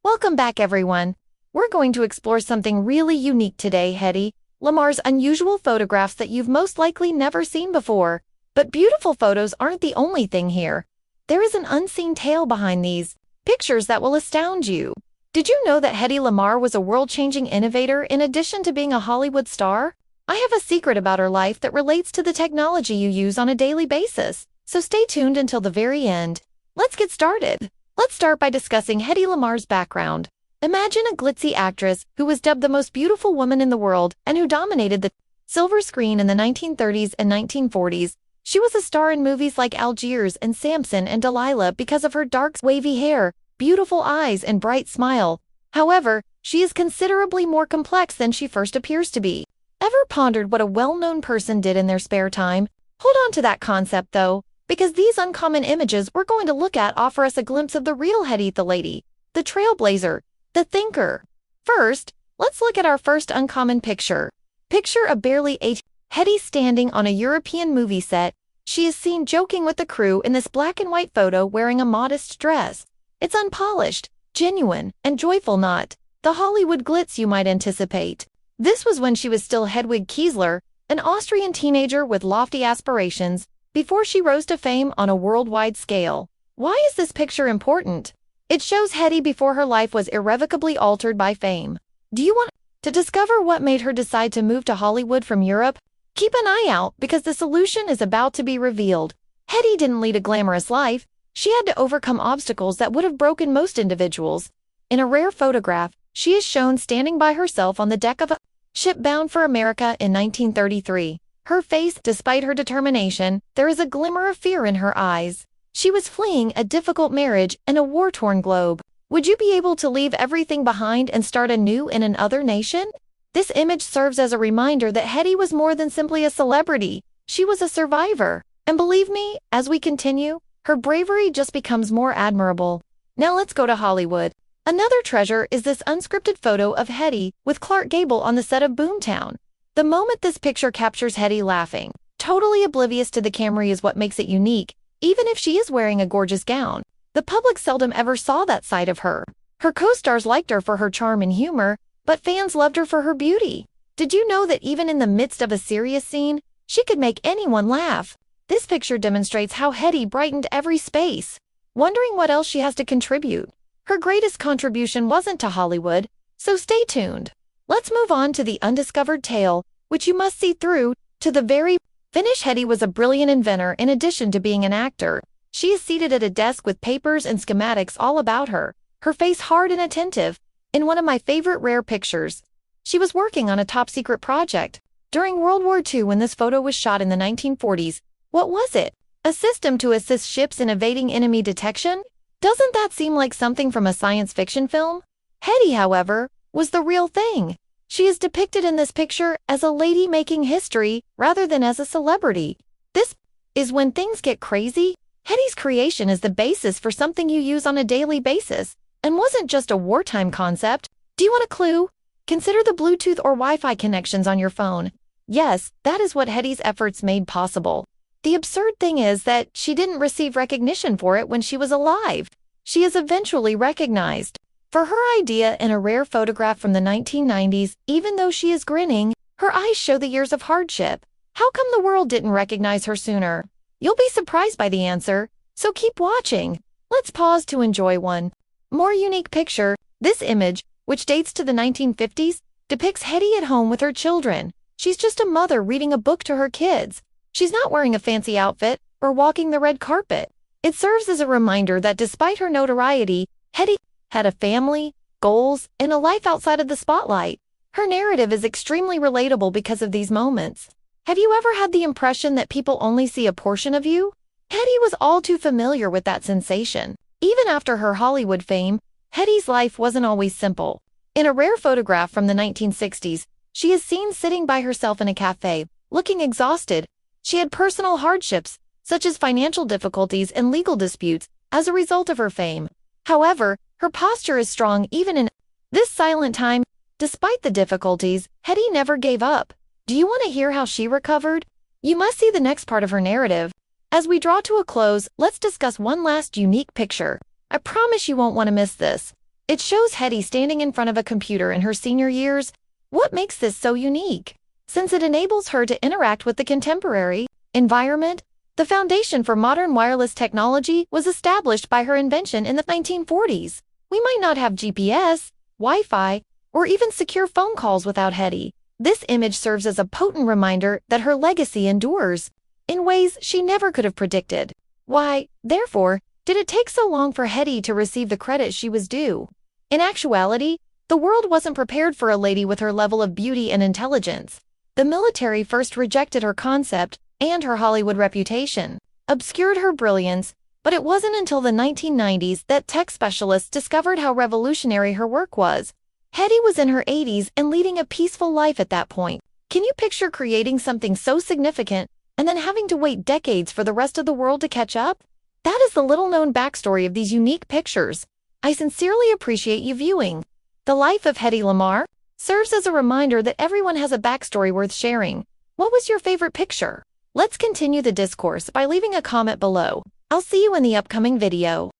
Welcome back, everyone. We're going to explore something really unique today, Hedy Lamarr's unusual photographs that you've most likely never seen before. But beautiful photos aren't the only thing here. There is an unseen tale behind these pictures that will astound you. Did you know that Hedy Lamarr was a world-changing innovator in addition to being a Hollywood star? I have a secret about her life that relates to the technology you use on a daily basis, so stay tuned until the very end. Let's get started. Let's start by discussing Hedy Lamarr's background. Imagine a glitzy actress who was dubbed the most beautiful woman in the world and who dominated the silver screen in the 1930s and 1940s. She was a star in movies like Algiers and Samson and Delilah because of her dark, wavy hair, beautiful eyes, and bright smile. However, she is considerably more complex than she first appears to be. Ever pondered what a well-known person did in their spare time? Hold on to that concept, though, because these uncommon images we're going to look at offer us a glimpse of the real Hedy, the lady, the trailblazer, the thinker. First, let's look at our first uncommon picture. Picture a barely aged Hedy standing on a European movie set. She is seen joking with the crew in this black and white photo wearing a modest dress. It's unpolished, genuine, and joyful, not the Hollywood glitz you might anticipate. This was when she was still Hedwig Kiesler, an Austrian teenager with lofty aspirations, before she rose to fame on a worldwide scale. Why is this picture important? It shows Hedy before her life was irrevocably altered by fame. Do you want to discover what made her decide to move to Hollywood from Europe? Keep an eye out because the solution is about to be revealed. Hedy didn't lead a glamorous life. She had to overcome obstacles that would have broken most individuals. In a rare photograph, she is shown standing by herself on the deck of a ship bound for America in 1933. Her face, despite her determination, there is a glimmer of fear in her eyes. She was fleeing a difficult marriage and a war-torn globe. Would you be able to leave everything behind and start anew in another nation? This image serves as a reminder that Hedy was more than simply a celebrity. She was a survivor. And believe me, as we continue, her bravery just becomes more admirable. Now let's go to Hollywood. Another treasure is this unscripted photo of Hedy with Clark Gable on the set of Boomtown. The moment this picture captures Hedy laughing, totally oblivious to the camera, is what makes it unique. Even if she is wearing a gorgeous gown, the public seldom ever saw that side of her. Her co-stars liked her for her charm and humor, but fans loved her for her beauty. Did you know that even in the midst of a serious scene, she could make anyone laugh? This picture demonstrates how Hedy brightened every space. Wondering what else she has to contribute? Her greatest contribution wasn't to Hollywood, so stay tuned. Let's move on to the undiscovered tale, which you must see through to the very finish. Hedy was a brilliant inventor in addition to being an actor. She is seated at a desk with papers and schematics all about her, her face hard and attentive. In one of my favorite rare pictures, she was working on a top-secret project. During World War II, when this photo was shot in the 1940s, what was it? A system to assist ships in evading enemy detection? Doesn't that seem like something from a science fiction film? Hedy, however, was the real thing. She is depicted in this picture as a lady making history rather than as a celebrity. This is when things get crazy. Hedy's creation is the basis for something you use on a daily basis and wasn't just a wartime concept. Do you want a clue? Consider the Bluetooth or Wi-Fi connections on your phone. Yes, that is what Hedy's efforts made possible. The absurd thing is that she didn't receive recognition for it when she was alive. She is eventually recognized for her idea in a rare photograph from the 1990s. Even though she is grinning, her eyes show the years of hardship. How come the world didn't recognize her sooner? You'll be surprised by the answer, so keep watching. Let's pause to enjoy one more unique picture. This image, which dates to the 1950s, depicts Hedy at home with her children. She's just a mother reading a book to her kids. She's not wearing a fancy outfit or walking the red carpet. It serves as a reminder that despite her notoriety, Hedy had a family, goals, and a life outside of the spotlight. Her narrative is extremely relatable because of these moments. Have you ever had the impression that people only see a portion of you? Hedy was all too familiar with that sensation. Even after her Hollywood fame, Hedy's life wasn't always simple. In a rare photograph from the 1960s, she is seen sitting by herself in a cafe, looking exhausted. She had personal hardships, such as financial difficulties and legal disputes, as a result of her fame. However, her posture is strong even in this silent time. Despite the difficulties, Hedy never gave up. Do you want to hear how she recovered? You must see the next part of her narrative. As we draw to a close, let's discuss one last unique picture. I promise you won't want to miss this. It shows Hedy standing in front of a computer in her senior years. What makes this so unique? Since it enables her to interact with the contemporary environment, the foundation for modern wireless technology was established by her invention in the 1940s. We might not have GPS, Wi-Fi, or even secure phone calls without Hedy. This image serves as a potent reminder that her legacy endures in ways she never could have predicted. Why, therefore, did it take so long for Hedy to receive the credit she was due? In actuality, the world wasn't prepared for a lady with her level of beauty and intelligence. The military first rejected her concept, and her Hollywood reputation obscured her brilliance, but it wasn't until the 1990s that tech specialists discovered how revolutionary her work was. Hedy was in her 80s and leading a peaceful life at that point. Can you picture creating something so significant and then having to wait decades for the rest of the world to catch up? That is the little-known backstory of these unique pictures. I sincerely appreciate you viewing. The life of Hedy Lamarr serves as a reminder that everyone has a backstory worth sharing. What was your favorite picture? Let's continue the discourse by leaving a comment below. I'll see you in the upcoming video.